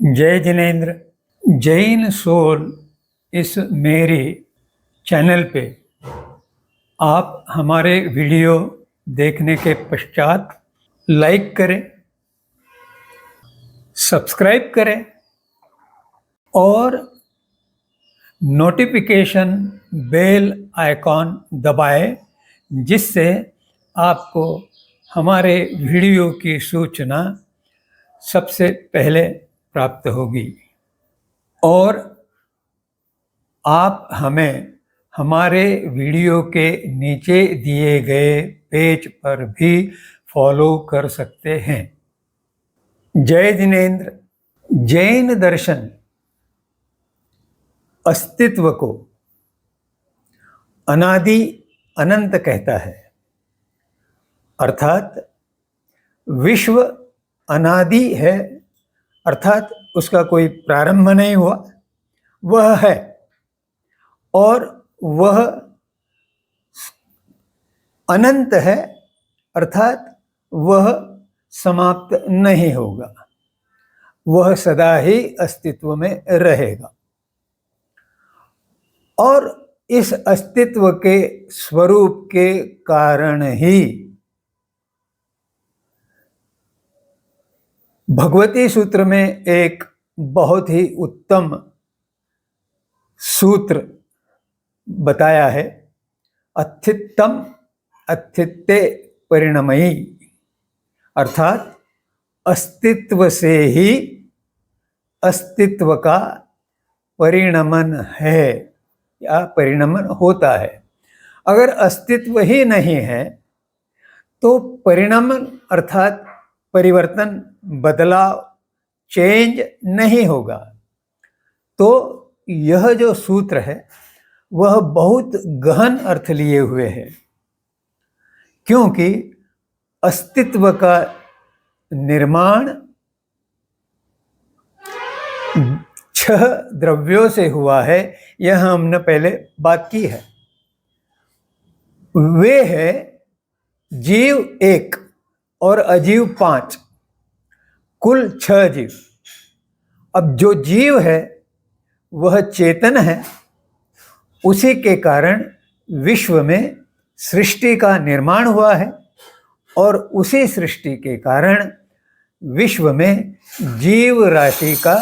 जय जिनेन्द्र। जैन सोल इस मेरे चैनल पे आप हमारे वीडियो देखने के पश्चात लाइक करें, सब्सक्राइब करें और नोटिफिकेशन बेल आइकॉन दबाएं, जिससे आपको हमारे वीडियो की सूचना सबसे पहले प्राप्त होगी। और आप हमें हमारे वीडियो के नीचे दिए गए पेज पर भी फॉलो कर सकते हैं। जय जिनेन्द्र। जैन दर्शन अस्तित्व को अनादि अनंत कहता है, अर्थात विश्व अनादि है, अर्थात उसका कोई प्रारंभ नहीं हुआ, वह है और वह अनंत है, अर्थात वह समाप्त नहीं होगा, वह सदा ही अस्तित्व में रहेगा। और इस अस्तित्व के स्वरूप के कारण ही भगवती सूत्र में एक बहुत ही उत्तम सूत्र बताया है, अस्थितम अस्तित्वे परिणमयी, अर्थात अस्तित्व से ही अस्तित्व का परिणमन है या परिणमन होता है। अगर अस्तित्व ही नहीं है तो परिणमन अर्थात परिवर्तन, बदलाव, चेंज नहीं होगा। तो यह जो सूत्र है वह बहुत गहन अर्थ लिए हुए है, क्योंकि अस्तित्व का निर्माण 6 द्रव्यों से हुआ है। यह हमने पहले बात की है। वे है जीव 1 और अजीव 5, कुल 6 जीव। अब जो जीव है वह चेतन है, उसी के कारण विश्व में सृष्टि का निर्माण हुआ है और उसी सृष्टि के कारण विश्व में जीव राशि का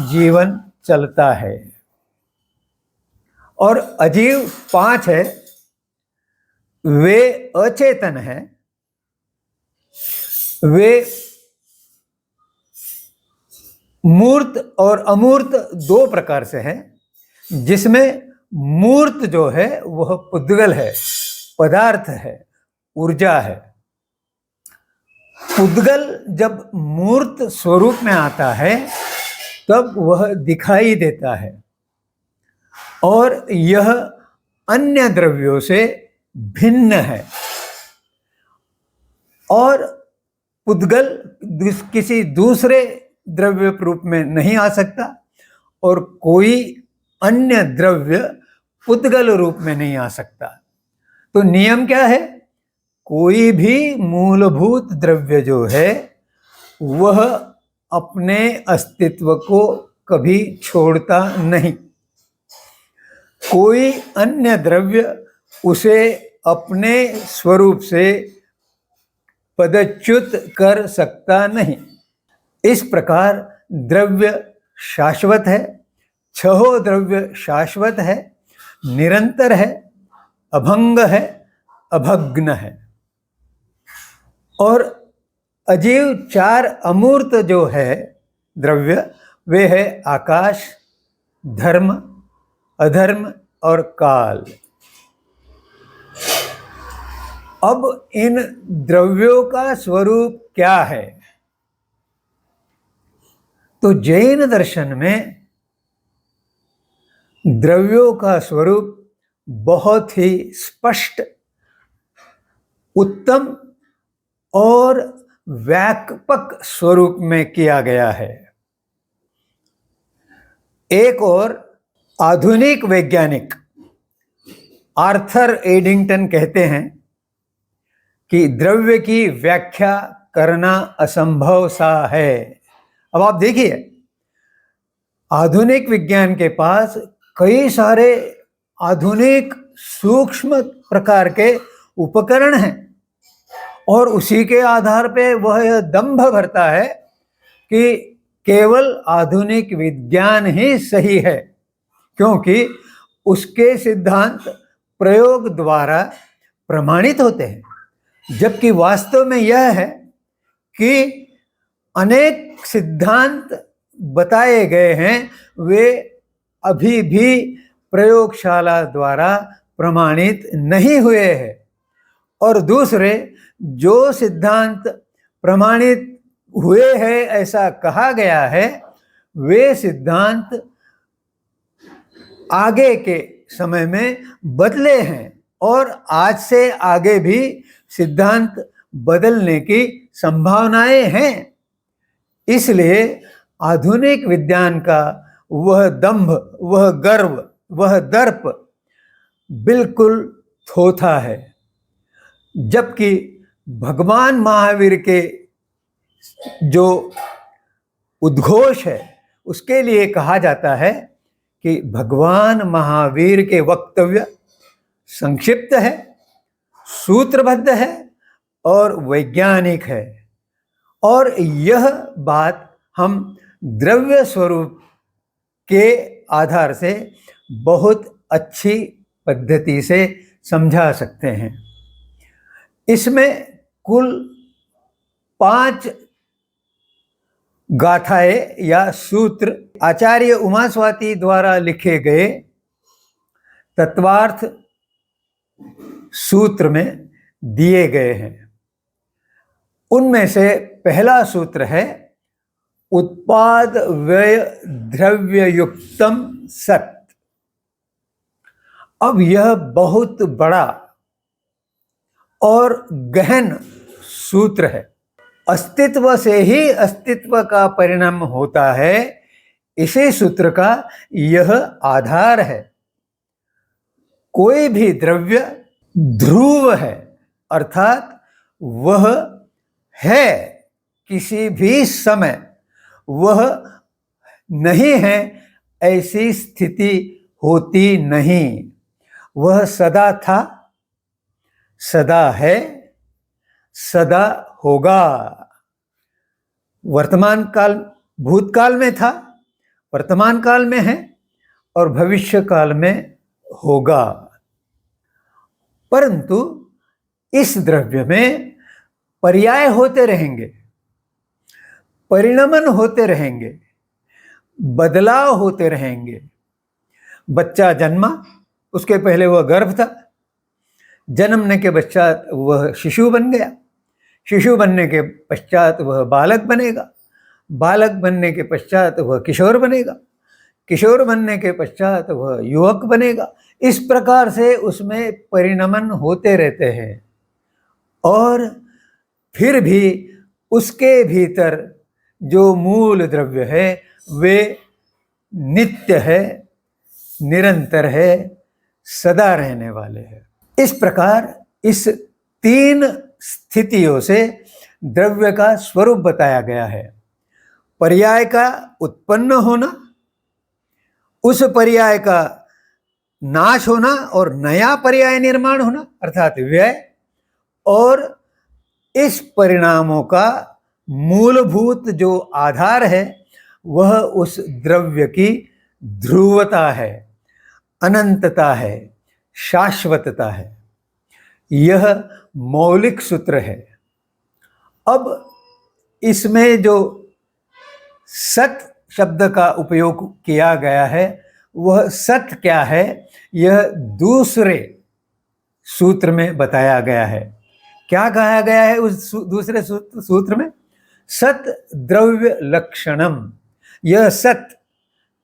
जीवन चलता है। और अजीव 5 है, वे अचेतन हैं, वे मूर्त और अमूर्त 2 प्रकार से हैं, जिसमें मूर्त जो है वह पुद्गल है, पदार्थ है, ऊर्जा है। पुद्गल जब मूर्त स्वरूप में आता है तब वह दिखाई देता है और यह अन्य द्रव्यों से भिन्न है। और पुद्गल किसी दूसरे द्रव्य रूप में नहीं आ सकता और कोई अन्य द्रव्य पुद्गल रूप में नहीं आ सकता। तो नियम क्या है? कोई भी मूलभूत द्रव्य जो है वह अपने अस्तित्व को कभी छोड़ता नहीं। कोई अन्य द्रव्य उसे अपने स्वरूप से पदच्युत कर सकता नहीं। इस प्रकार द्रव्य शाश्वत है, 6 द्रव्य शाश्वत है, निरंतर है, अभंग है, अभग्न है। और अजीव 4 अमूर्त जो है द्रव्य, वे है आकाश, धर्म, अधर्म और काल। अब इन द्रव्यों का स्वरूप क्या है? तो जैन दर्शन में द्रव्यों का स्वरूप बहुत ही स्पष्ट, उत्तम और व्यापक स्वरूप में किया गया है। एक और आधुनिक वैज्ञानिक आर्थर एडिंगटन कहते हैं कि द्रव्य की व्याख्या करना असंभव सा है। अब आप देखिए, आधुनिक विज्ञान के पास कई सारे आधुनिक सूक्ष्म प्रकार के उपकरण हैं और उसी के आधार पे वह यह दंभ भरता है कि केवल आधुनिक विज्ञान ही सही है, क्योंकि उसके सिद्धांत प्रयोग द्वारा प्रमाणित होते हैं, जबकि वास्तव में यह है कि अनेक सिद्धांत बताए गए हैं वे अभी भी प्रयोगशाला द्वारा प्रमाणित नहीं हुए हैं, और दूसरे जो सिद्धांत प्रमाणित हुए हैं ऐसा कहा गया है वे सिद्धांत आगे के समय में बदले हैं और आज से आगे भी सिद्धांत बदलने की संभावनाएं हैं। इसलिए आधुनिक विज्ञान का वह दंभ, वह गर्व, वह दर्प बिल्कुल थोथा है, जबकि भगवान महावीर के जो उद्घोष है उसके लिए कहा जाता है कि भगवान महावीर के वक्तव्य संक्षिप्त है, सूत्रबद्ध है और वैज्ञानिक है, और यह बात हम द्रव्य स्वरूप के आधार से बहुत अच्छी पद्धति से समझा सकते हैं। इसमें कुल 5 गाथाएं या सूत्र आचार्य उमास्वाती द्वारा लिखे गए तत्वार्थ सूत्र में दिए गए हैं। उनमें से पहला सूत्र है उत्पाद व्यय द्रव्य युक्तम सत। अब यह बहुत बड़ा और गहन सूत्र है। अस्तित्व से ही अस्तित्व का परिणाम होता है, इसी सूत्र का यह आधार है। कोई भी द्रव्य ध्रुव है, अर्थात वह है किसी भी समय, वह नहीं है ऐसी स्थिति होती नहीं। वह सदा था, सदा है, सदा होगा। वर्तमान काल भूतकाल में था, वर्तमान काल में है और भविष्य काल में होगा। परंतु इस द्रव्य में पर्याय होते रहेंगे, परिणमन होते रहेंगे, बदलाव होते रहेंगे। बच्चा जन्मा, उसके पहले वह गर्भ था, जन्मने के पश्चात वह शिशु बन गया, शिशु बनने के पश्चात वह बालक बनेगा, बालक बनने के पश्चात वह किशोर बनेगा, किशोर बनने के पश्चात वह युवक बनेगा। इस प्रकार से उसमें परिणमन होते रहते हैं और फिर भी उसके भीतर जो मूल द्रव्य है वे नित्य है, निरंतर है, सदा रहने वाले हैं। इस प्रकार इस 3 स्थितियों से द्रव्य का स्वरूप बताया गया है। पर्याय का उत्पन्न होना, उस पर्याय का नाश होना और नया पर्याय निर्माण होना अर्थात व्यय, और इस परिणामों का मूलभूत जो आधार है वह उस द्रव्य की ध्रुवता है, अनंतता है, शाश्वतता है। यह मौलिक सूत्र है। अब इसमें जो सत शब्द का उपयोग किया गया है वह सत क्या है, यह दूसरे सूत्र में बताया गया है। क्या कहा गया है उस दूसरे सूत्र में? सत द्रव्य लक्षणम। यह सत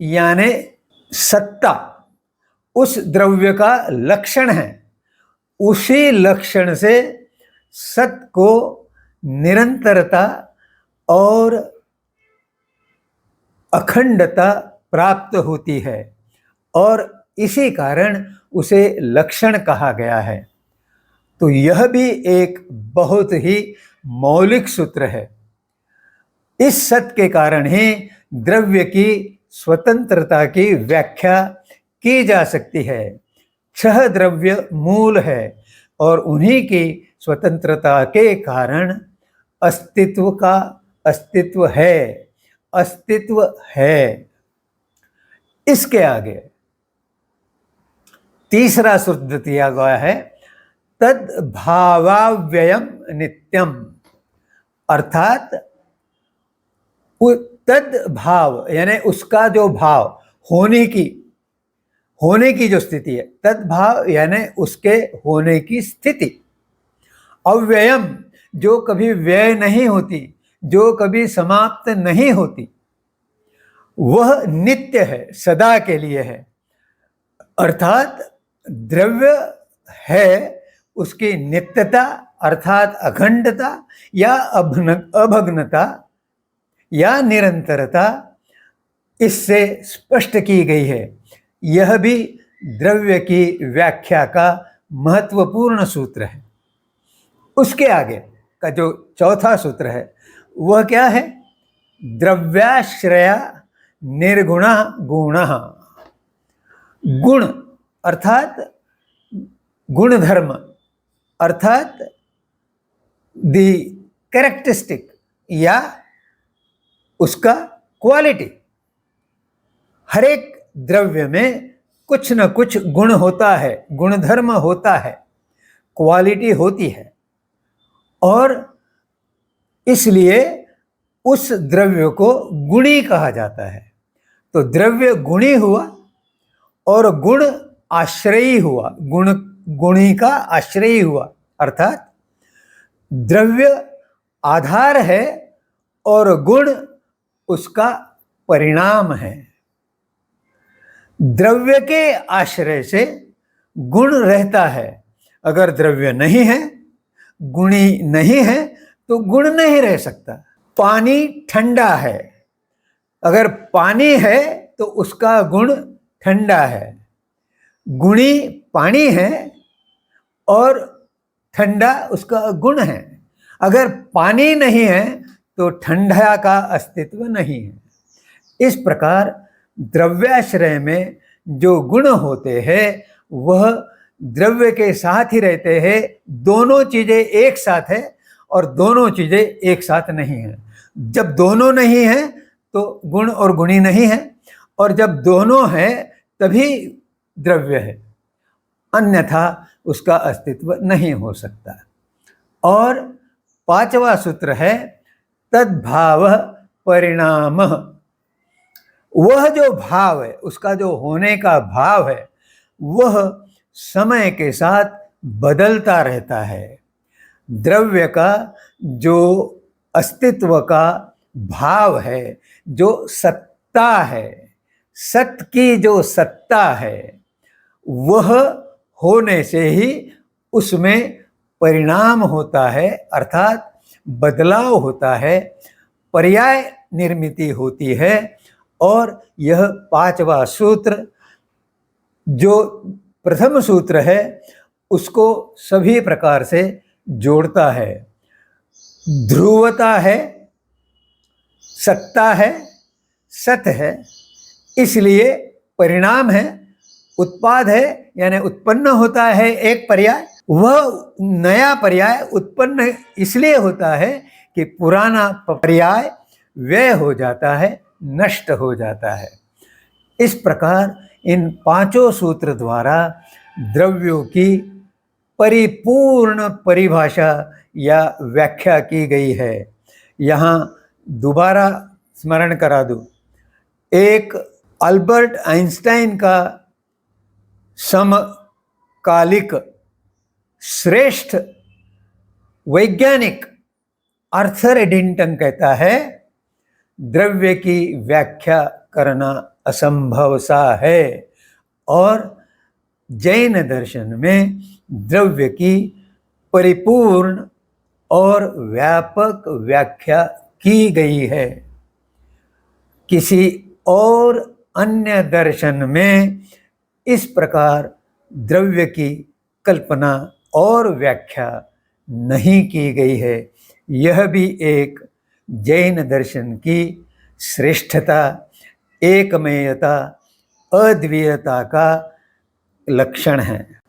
यानी सत्ता उस द्रव्य का लक्षण है। उसी लक्षण से सत को निरंतरता और अखंडता प्राप्त होती है और इसी कारण उसे लक्षण कहा गया है। तो यह भी एक बहुत ही मौलिक सूत्र है। इस सत के कारण ही द्रव्य की स्वतंत्रता की व्याख्या की जा सकती है। 6 द्रव्य मूल है और उन्हीं की स्वतंत्रता के कारण अस्तित्व का अस्तित्व है। इसके आगे तीसरा सूत्र दिया गया है, तद भावाव्ययम नित्यम, अर्थात तद भाव यानी उसका जो भाव, होने की जो स्थिति है, तद भाव यानी उसके होने की स्थिति, अव्ययम जो कभी व्यय नहीं होती, जो कभी समाप्त नहीं होती, वह नित्य है, सदा के लिए है। अर्थात द्रव्य है, उसकी नित्यता अर्थात अखंडता या अभग्नता या निरंतरता इससे स्पष्ट की गई है। यह भी द्रव्य की व्याख्या का महत्वपूर्ण सूत्र है। उसके आगे का जो चौथा सूत्र है वह क्या है, द्रव्याश्रया निर्गुण गुणः। गुण अर्थात गुणधर्म अर्थात दी कैरेक्टरिस्टिक या उसका क्वालिटी। हर एक द्रव्य में कुछ न कुछ गुण होता है, गुणधर्म होता है, क्वालिटी होती है, और इसलिए उस द्रव्य को गुणी कहा जाता है। तो द्रव्य गुणी हुआ और गुण आश्रयी हुआ, गुणी का आश्रयी हुआ, अर्थात द्रव्य आधार है और गुण उसका परिणाम है। द्रव्य के आश्रय से गुण रहता है। अगर द्रव्य नहीं है, गुणी नहीं है, तो गुण नहीं रह सकता। पानी ठंडा है, अगर पानी है तो उसका गुण ठंडा है। गुणी पानी है और ठंडा उसका गुण है। अगर पानी नहीं है तो ठंडा का अस्तित्व नहीं है। इस प्रकार द्रव्याश्रय में जो गुण होते हैं वह द्रव्य के साथ ही रहते हैं। दोनों चीजें एक साथ है और दोनों चीजें एक साथ नहीं है। जब दोनों नहीं है तो गुण और गुणी नहीं है, और जब दोनों है तभी द्रव्य है, अन्यथा उसका अस्तित्व नहीं हो सकता। और पांचवा सूत्र है, तद्भाव परिणाम। वह जो भाव है, उसका जो होने का भाव है, वह समय के साथ बदलता रहता है। द्रव्य का जो अस्तित्व का भाव है, जो सत्ता है, सत्य की जो सत्ता है, वह होने से ही उसमें परिणाम होता है, अर्थात बदलाव होता है, पर्याय निर्मिति होती है। और यह पांचवा सूत्र जो प्रथम सूत्र है उसको सभी प्रकार से जोड़ता है। ध्रुवता है, सत्ता है, सत्य है, इसलिए परिणाम है, उत्पाद है, यानी उत्पन्न होता है एक पर्याय। वह नया पर्याय उत्पन्न इसलिए होता है कि पुराना पर्याय व्यय हो जाता है, नष्ट हो जाता है। इस प्रकार इन पांचों सूत्र द्वारा द्रव्यों की परिपूर्ण परिभाषा या व्याख्या की गई है। यहाँ दोबारा स्मरण करा दूं, एक अल्बर्ट आइंस्टाइन का समकालिक श्रेष्ठ वैज्ञानिक आर्थर एडिंगटन कहता है, द्रव्य की व्याख्या करना असंभव सा है। और जैन दर्शन में द्रव्य की परिपूर्ण और व्यापक व्याख्या की गई है। किसी और अन्य दर्शन में इस प्रकार द्रव्य की कल्पना और व्याख्या नहीं की गई है। यह भी एक जैन दर्शन की श्रेष्ठता एकमेयता, अद्वितीयता का लक्षण है।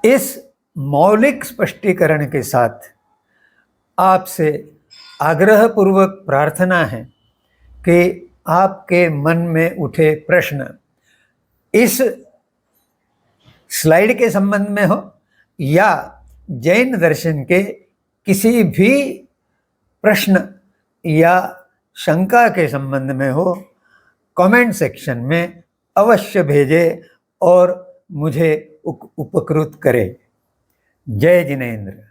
इस मौलिक स्पष्टीकरण के साथ आपसे आग्रहपूर्वक प्रार्थना है कि आपके मन में उठे प्रश्न इस स्लाइड के संबंध में हो या जैन दर्शन के किसी भी प्रश्न या शंका के संबंध में हो, कमेंट सेक्शन में अवश्य भेजें और मुझे उपकृत करें। जय जिनेंद्र।